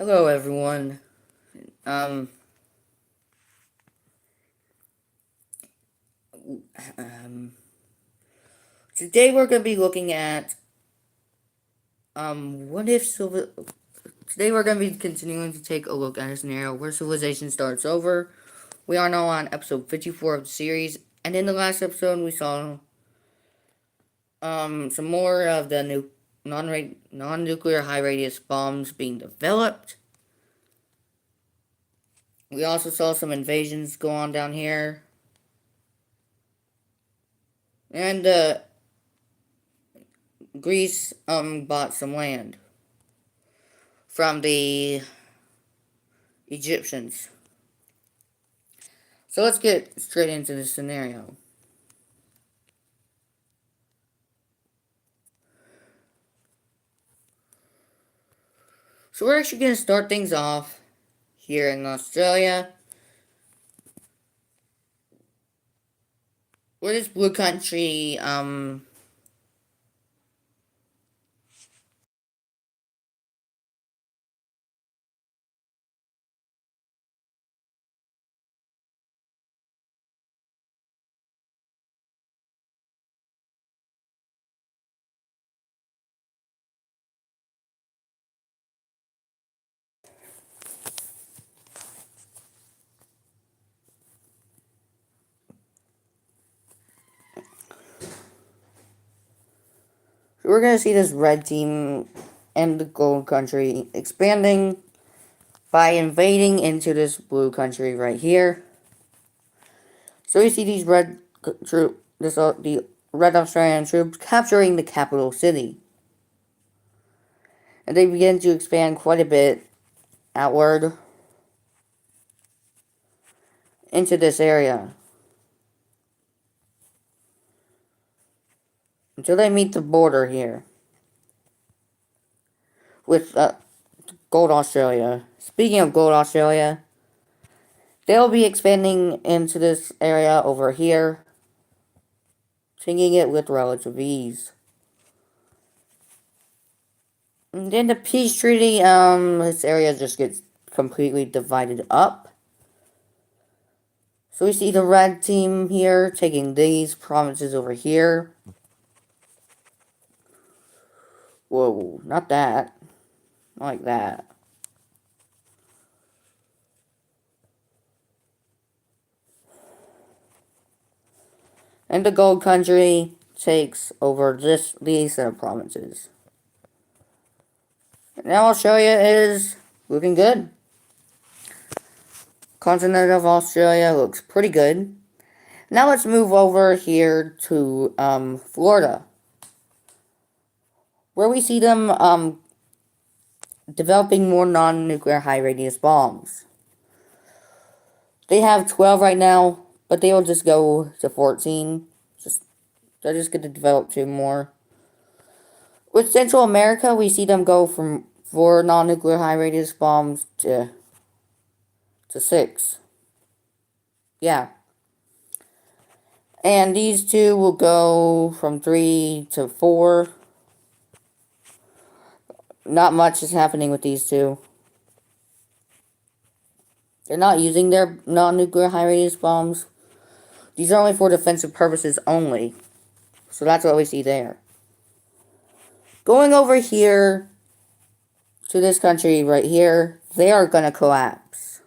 Hello, everyone. Um, um, Today we're gonna be looking at what if Today we're gonna be continuing to take a look at a scenario where civilization starts over. We are now on episode 54 of the series, and in the last episode we saw some more of the non-nuclear high radius bombs being developed. We also saw some invasions go on down here, and Greece bought some land from the Egyptians. So let's get straight into the scenario. So we're actually going to start things off here in Australia. Where this blue country, we're going to see this red team and the gold country expanding by invading into this blue country right here. So we see these the red Australian troops capturing the capital city. And they begin to expand quite a bit outward into this area until they meet the border here with Gold Australia. Speaking of Gold Australia, they'll be expanding into this area over here, taking it with relative ease. And then the peace treaty, this area just gets completely divided up. So we see the red team here taking these provinces over here. Whoa, not that. Not like that. And the gold country takes over these set of provinces. Now Australia is looking good. Continent of Australia looks pretty good. Now let's move over here to Florida, where we see them developing more non-nuclear high-radius bombs. They have 12 right now, but they will just go to 14. They're just going to develop 2 more. With Central America, we see them go from 4 non-nuclear high-radius bombs to 6. Yeah. And these 2 will go from 3 to 4. Not much is happening with these 2. They're not using their non-nuclear high-radius bombs. These are only for defensive purposes only. So that's what we see there. Going over here to this country right here, they are going to collapse.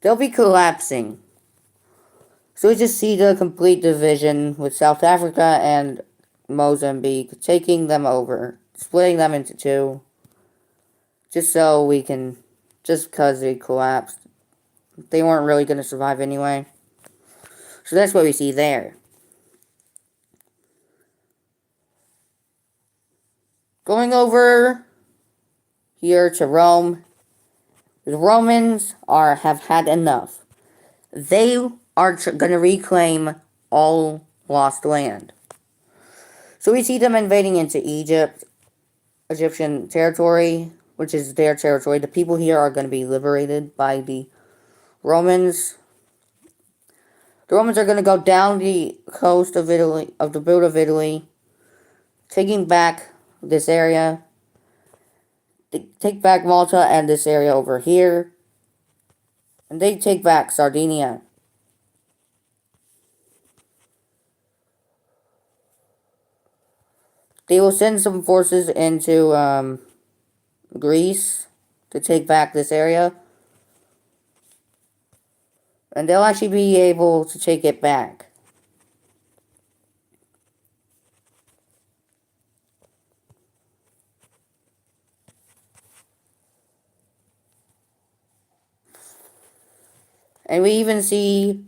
They'll be collapsing. So we just see the complete division with South Africa and Mozambique taking them over, splitting them into 2. Just so we can, just because they collapsed. They weren't really going to survive anyway. So that's what we see there. Going over here to Rome. The Romans have had enough. They are going to reclaim all lost land. So we see them invading into Egyptian territory, which is their territory. The people here are going to be liberated by the Romans. The Romans are going to go down the coast of Italy, of the boot of Italy, taking back this area. They take back Malta and this area over here. And they take back Sardinia. They will send some forces into Greece to take back this area. And they'll actually be able to take it back. And we even see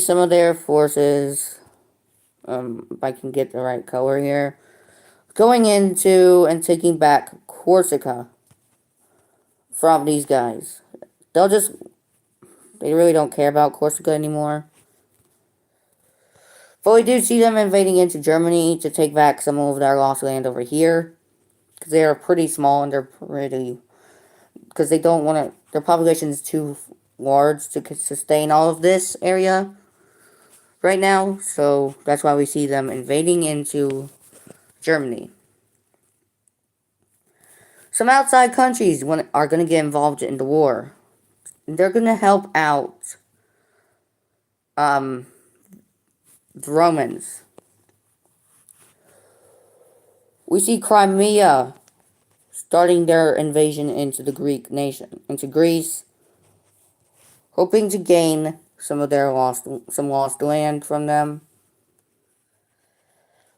some of their forces, if I can get the right color here, going into and taking back Corsica from these guys. They really don't care about Corsica anymore. But we do see them invading into Germany to take back some of their lost land over here. Because they are pretty small and because they don't want to, their population is too large to sustain all of this area right now. So that's why we see them invading into Germany. Some outside countries are going to get involved in the war. They're going to help out the Romans. We see Crimea starting their invasion into the Greek nation, into Greece, hoping to gain some lost land from them.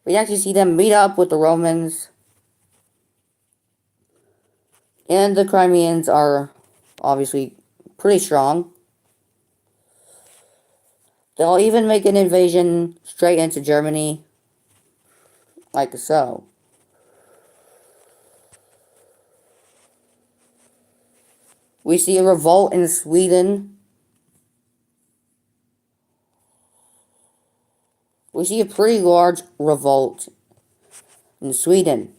We actually see them meet up with the Romans, and the Crimeans are obviously pretty strong. They'll even make an invasion straight into Germany, like so. We see a revolt in Sweden. We see a pretty large revolt in Sweden.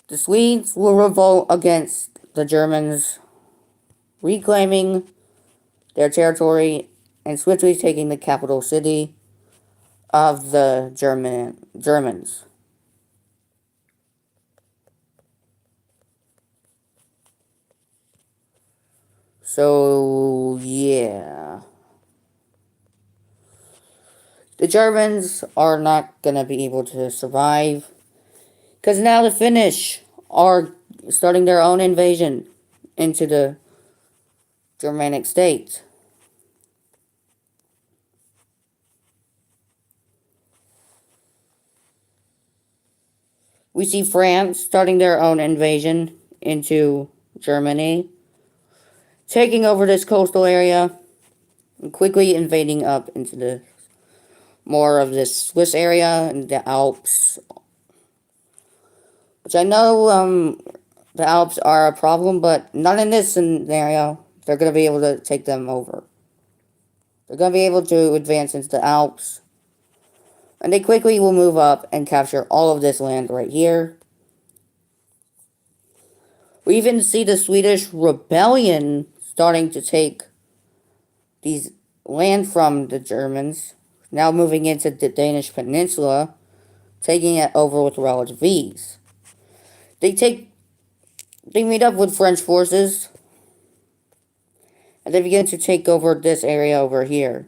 The Swedes will revolt against the Germans, reclaiming their territory and swiftly taking the capital city of the Germans. So, yeah. The Germans are not going to be able to survive. Because now the Finnish are starting their own invasion into the Germanic states. We see France starting their own invasion into Germany, taking over this coastal area, and quickly invading up into the more of this Swiss area and the Alps. Which I know the Alps are a problem, but not in this scenario. They're going to be able to take them over. They're going to be able to advance into the Alps. And they quickly will move up and capture all of this land right here. We even see the Swedish rebellion starting to take these land from the Germans. Now moving into the Danish peninsula, taking it over with relative ease. They meet up with French forces, and they begin to take over this area over here.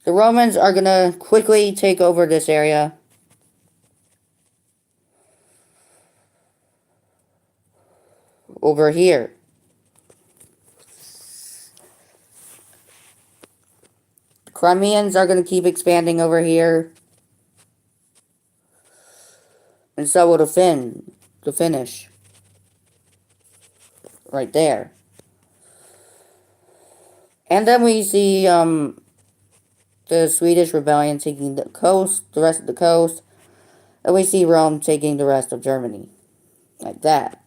The Romans are going to quickly take over this area. Over here. The Crimeans are going to keep expanding over here. And so will the Finnish. Right there. And then we see the Swedish rebellion taking the rest of the coast. And we see Rome taking the rest of Germany. Like that.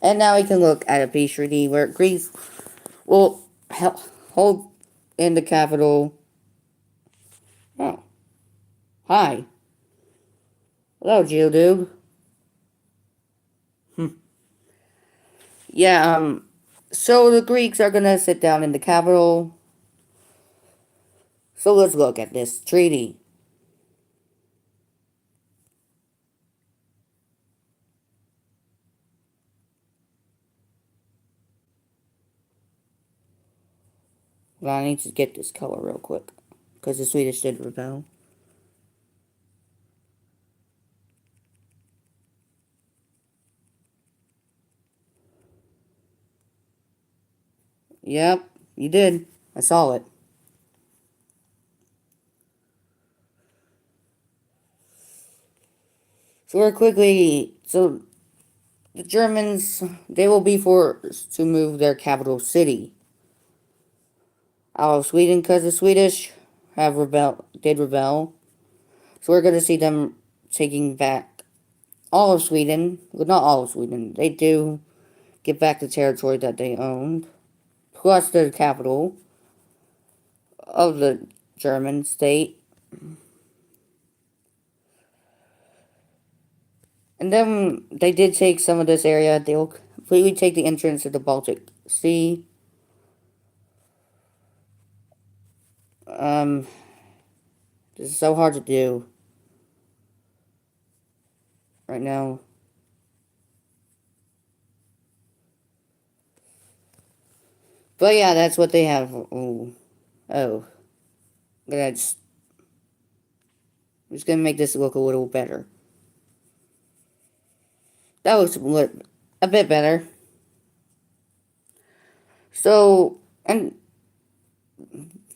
And now we can look at a peace treaty where Greece will hold in the capital. Oh, hi. Hello, Geodude. Yeah, so the Greeks are gonna sit down in the capital. So let's look at this treaty. Well, I need to get this color real quick. Because the Swedish did rebel. Yep, you did. I saw it. So we're quickly. So the Germans, they will be forced to move their capital city out of Sweden because the Swedish did rebel. So we're going to see them taking back all of Sweden. Well, not all of Sweden. They do get back the territory that they owned, plus the capital of the German state. And then they did take some of this area. They'll completely take the entrance to the Baltic Sea. This is so hard to do right now. But yeah, that's what they have. Ooh. Oh. I'm just gonna make this look a little better. That looks a bit better. So, and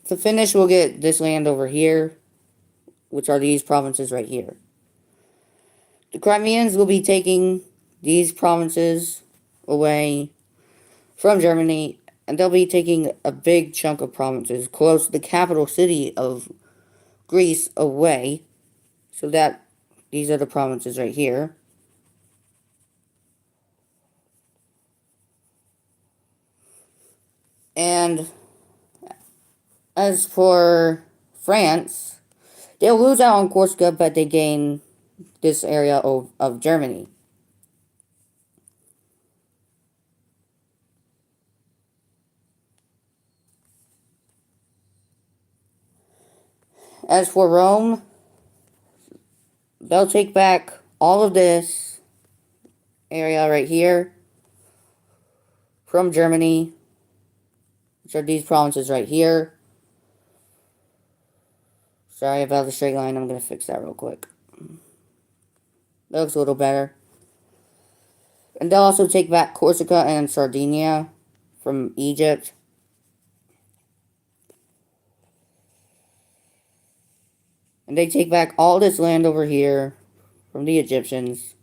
the Finnish will get this land over here, which are these provinces right here. The Crimeans will be taking these provinces away from Germany, and they'll be taking a big chunk of provinces close to the capital city of Greece away, so that these are the provinces right here. And as for France, they'll lose out on Corsica, but they gain this area of Germany. As for Rome, they'll take back all of this area right here from Germany, which are these provinces right here. Sorry about the straight line, I'm going to fix that real quick. That looks a little better. And they'll also take back Corsica and Sardinia from Egypt. And they take back all this land over here from the Egyptians.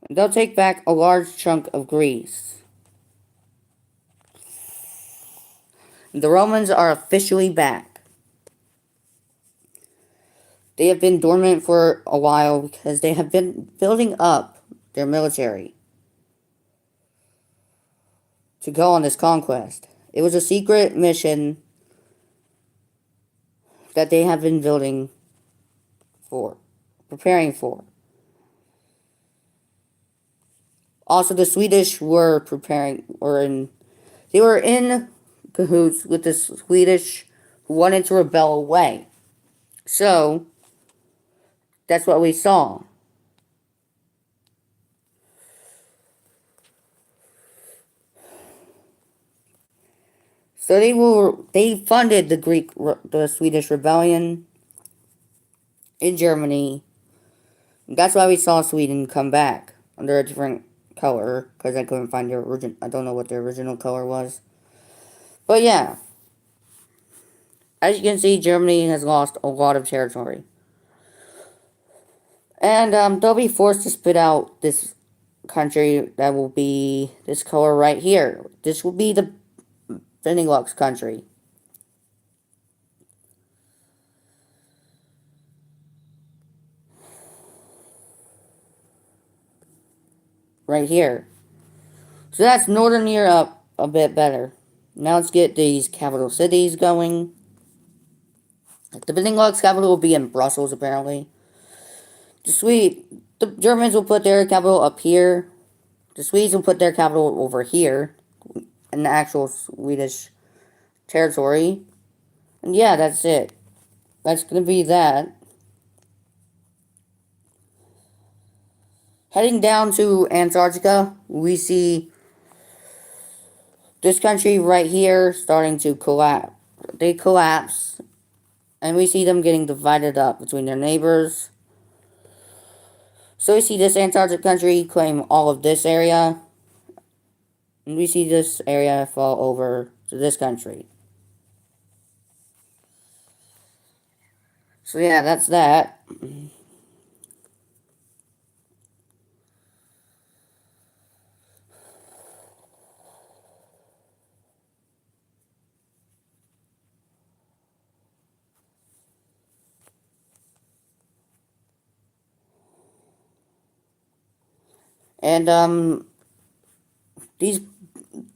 And they'll take back a large chunk of Greece. The Romans are officially back. They have been dormant for a while because they have been building up their military to go on this conquest. It was a secret mission that they have been building for, preparing for. Also, the Swedish were they were in cahoots with the Swedish who wanted to rebel away. So, that's what we saw. So they funded the Swedish rebellion in Germany. That's why we saw Sweden come back under a different color, because I couldn't find their original. I don't know what their original color was. But yeah, as you can see, Germany has lost a lot of territory. And they'll be forced to spit out this country that will be this color right here. This will be the Benelux country. right here. So that's Northern Europe a bit better. Now let's get these capital cities going. The Benelux capital will be in Brussels, apparently. The Germans will put their capital up here. The Swedes will put their capital over here, in the actual Swedish territory. And yeah, that's it. That's gonna be that. Heading down to Antarctica, we see this country right here starting to collapse. They collapse, and we see them getting divided up between their neighbors. So we see this Antarctic country claim all of this area, and we see this area fall over to this country. So yeah, that's that. And these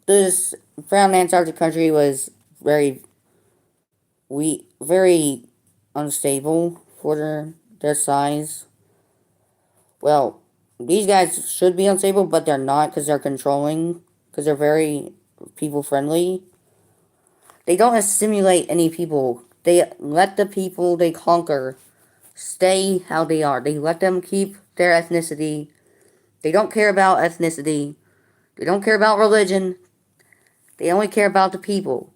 this brown Antarctic country was very unstable for their size. Well, these guys should be unstable, but they're not because they're controlling, because they're very people friendly. They don't assimilate any people. They let the people they conquer stay how they are. They let them keep their ethnicity. They don't care about ethnicity. They don't care about religion. They only care about the people.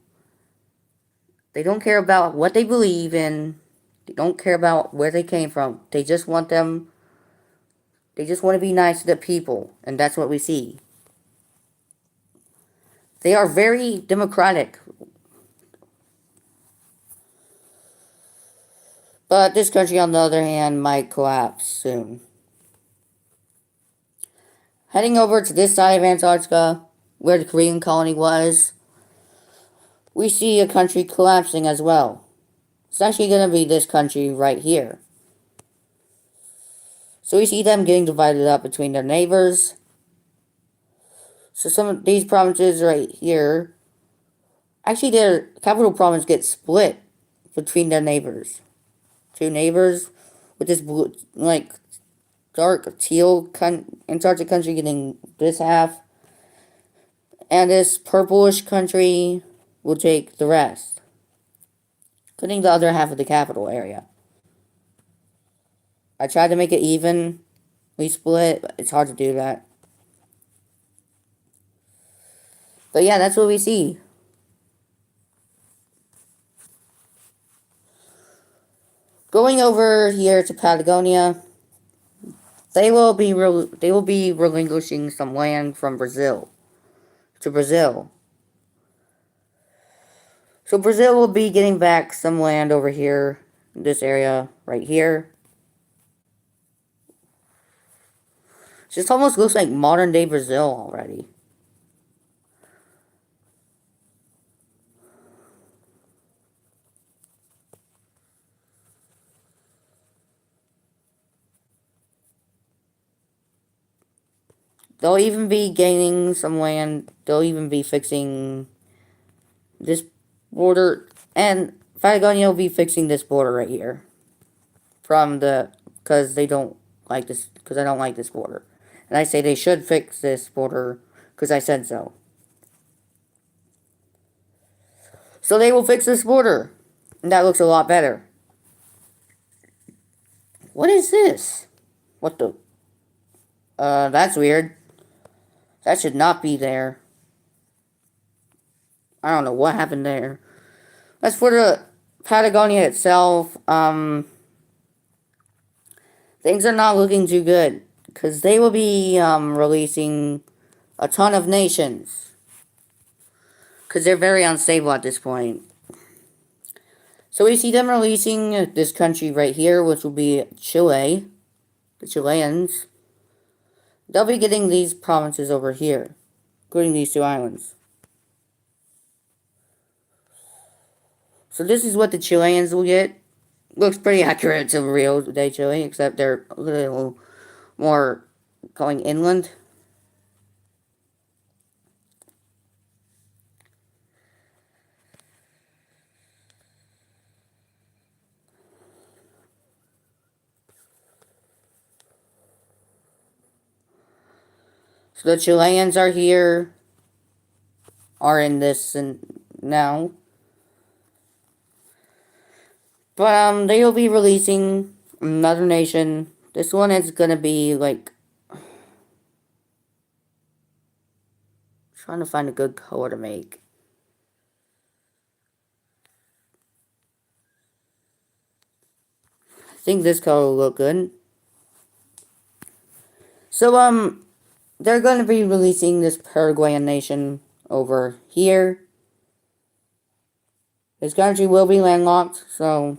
They don't care about what they believe in. They don't care about where they came from. They just want to be nice to the people, and that's what we see. They are very democratic. But this country, on the other hand, might collapse soon. Heading over to this side of Antarctica, where the Korean colony was, we see a country collapsing as well. It's actually going to be this country right here. So we see them getting divided up between their neighbors. So some of these provinces right here, actually their capital province gets split between their neighbors. Two neighbors with this blue, like dark teal Antarctic country getting this half, and this purplish country will take the rest, including the other half of the capital area. I tried to make it even. We split, but it's hard to do that. But yeah, that's what we see. Going over here to Patagonia, they will be relinquishing some land from Brazil to Brazil. So Brazil will be getting back some land over here, this area right here. This almost looks like modern day Brazil already. They'll even be gaining some land. They'll even be fixing this border. And Patagonia will be fixing this border right here. Because they don't like this, because I don't like this border. And I say they should fix this border because I said so. So they will fix this border. And that looks a lot better. What is this? What the? That's weird. That should not be there. I don't know what happened there. As for the Patagonia itself, things are not looking too good. Because they will be, releasing a ton of nations. Because they're very unstable at this point. So we see them releasing this country right here, which will be Chile. The Chileans. They'll be getting these provinces over here, including these two islands. So this is what the Chileans will get. Looks pretty accurate to real day Chile, except they're a little more going inland. So the Chileans are here, are in this now. But they will be releasing another nation. This one is gonna be like trying to find a good color to make. I think this color will look good. So they're gonna be releasing this Paraguayan nation over here. This country will be landlocked, so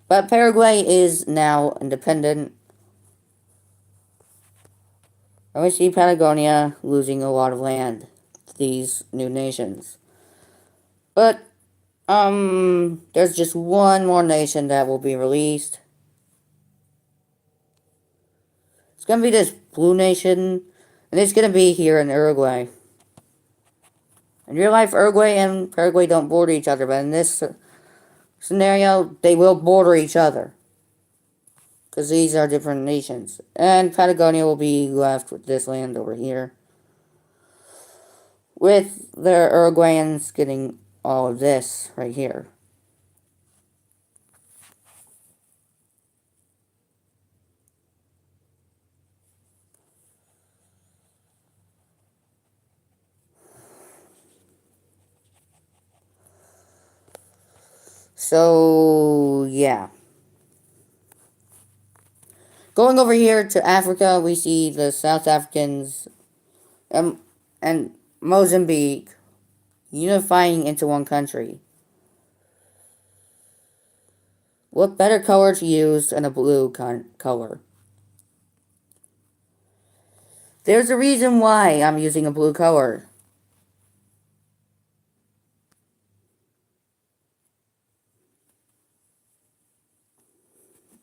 but Paraguay is now independent. And we see Patagonia losing a lot of land to these new nations. But there's just one more nation that will be released. It's gonna be this blue nation, and it's gonna be here in Uruguay. In real life, Uruguay and Paraguay don't border each other, but in this scenario, they will border each other. Because these are different nations. And Patagonia will be left with this land over here. With the Uruguayans getting all of this right here. So, yeah. Going over here to Africa, we see the South Africans and Mozambique unifying into one country. What better color to use than a blue color? There's a reason why I'm using a blue color.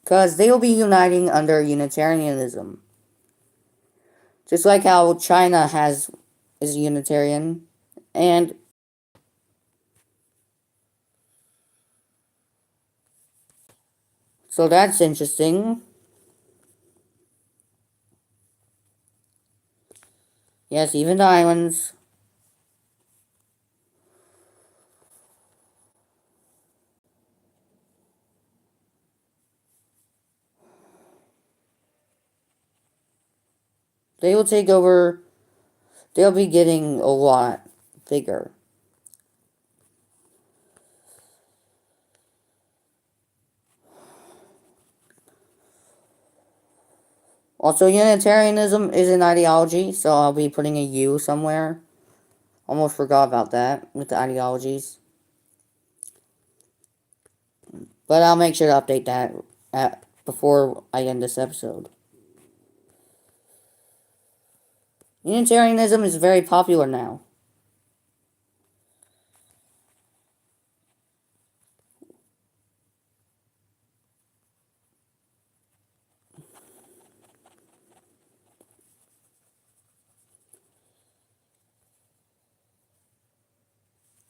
Because they will be uniting under Unitarianism. Just like how China is Unitarian. And so that's interesting. Yes, even the islands. They will take over. They'll be getting a lot bigger. Also, Unitarianism is an ideology, so I'll be putting a U somewhere. Almost forgot about that with the ideologies. But I'll make sure to update that before I end this episode. Unitarianism is very popular now.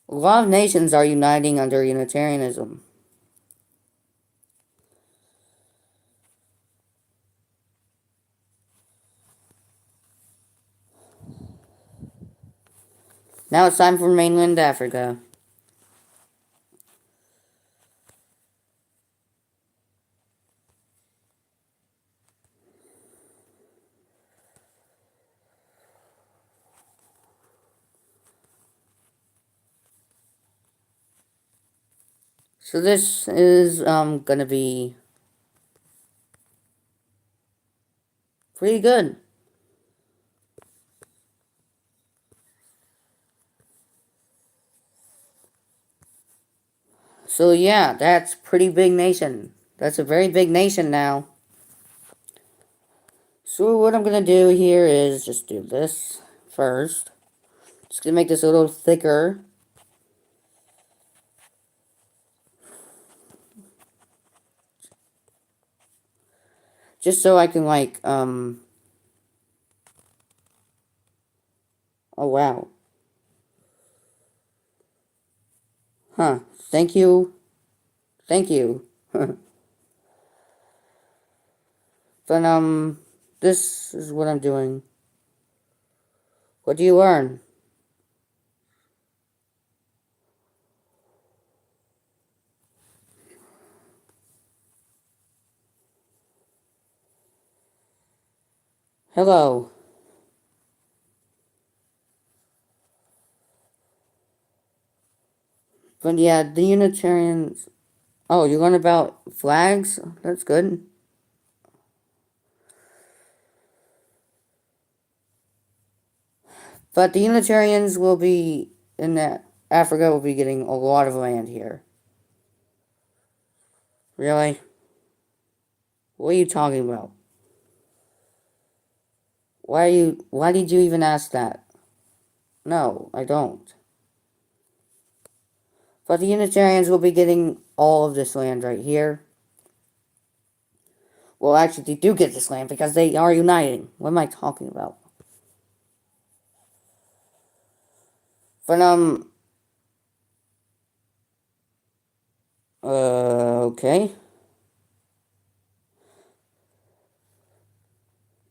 A lot of nations are uniting under Unitarianism. Now it's time for mainland Africa. So this is gonna be pretty good. So yeah, that's pretty big nation. That's a very big nation now. So what I'm gonna do here is just do this first. Just gonna make this a little thicker. Just so I can oh wow. Huh. Thank you. Thank you. But, this is what I'm doing. What do you learn? Hello. But yeah, the Unitarians. Oh, you learn about flags? That's good. But the Unitarians will be in that Africa will be getting a lot of land here. Really? What are you talking about? Why did you even ask that? No, I don't. But the Unitarians will be getting all of this land right here. Well, actually, they do get this land because they are uniting. What am I talking about? But, okay.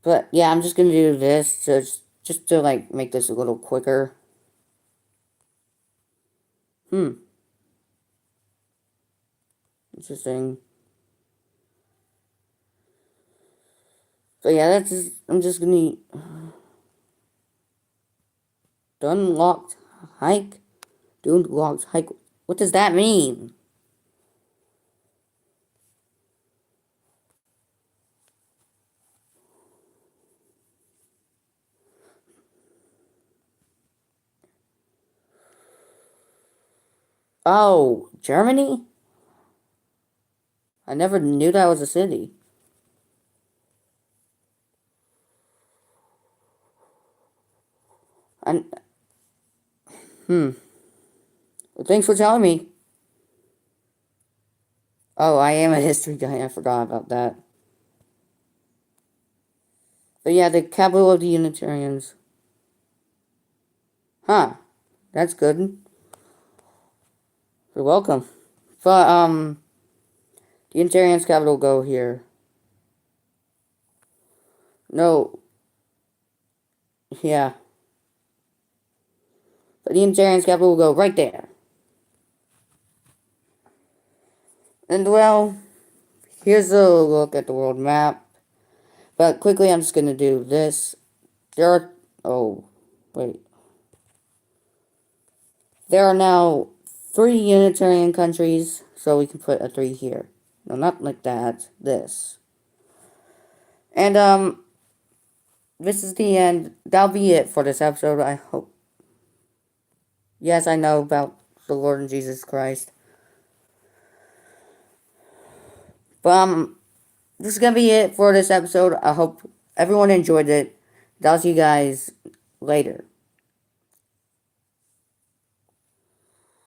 But, yeah, I'm just gonna do this just to, like, make this a little quicker. Interesting. So, yeah, I'm just gonna... Done locked hike? Dune locked hike. What does that mean? Oh, Germany? I never knew that was a city. I, Well, thanks for telling me. Oh, I am a history guy. I forgot about that. But yeah, the capital of the Unitarians. Huh. That's good. You're welcome. But, the Unitarians' capital go here. No. Yeah. But the Unitarians' capital will go right there. And, well, here's a look at the world map. But quickly, I'm just going to do this. There are... Oh, wait. There are now 3 Unitarian countries, so we can put a 3 here. No, not like that. This. And, this is the end. That'll be it for this episode, I hope. Yes, I know about the Lord and Jesus Christ. But, this is gonna be it for this episode. I hope everyone enjoyed it. I'll see you guys later.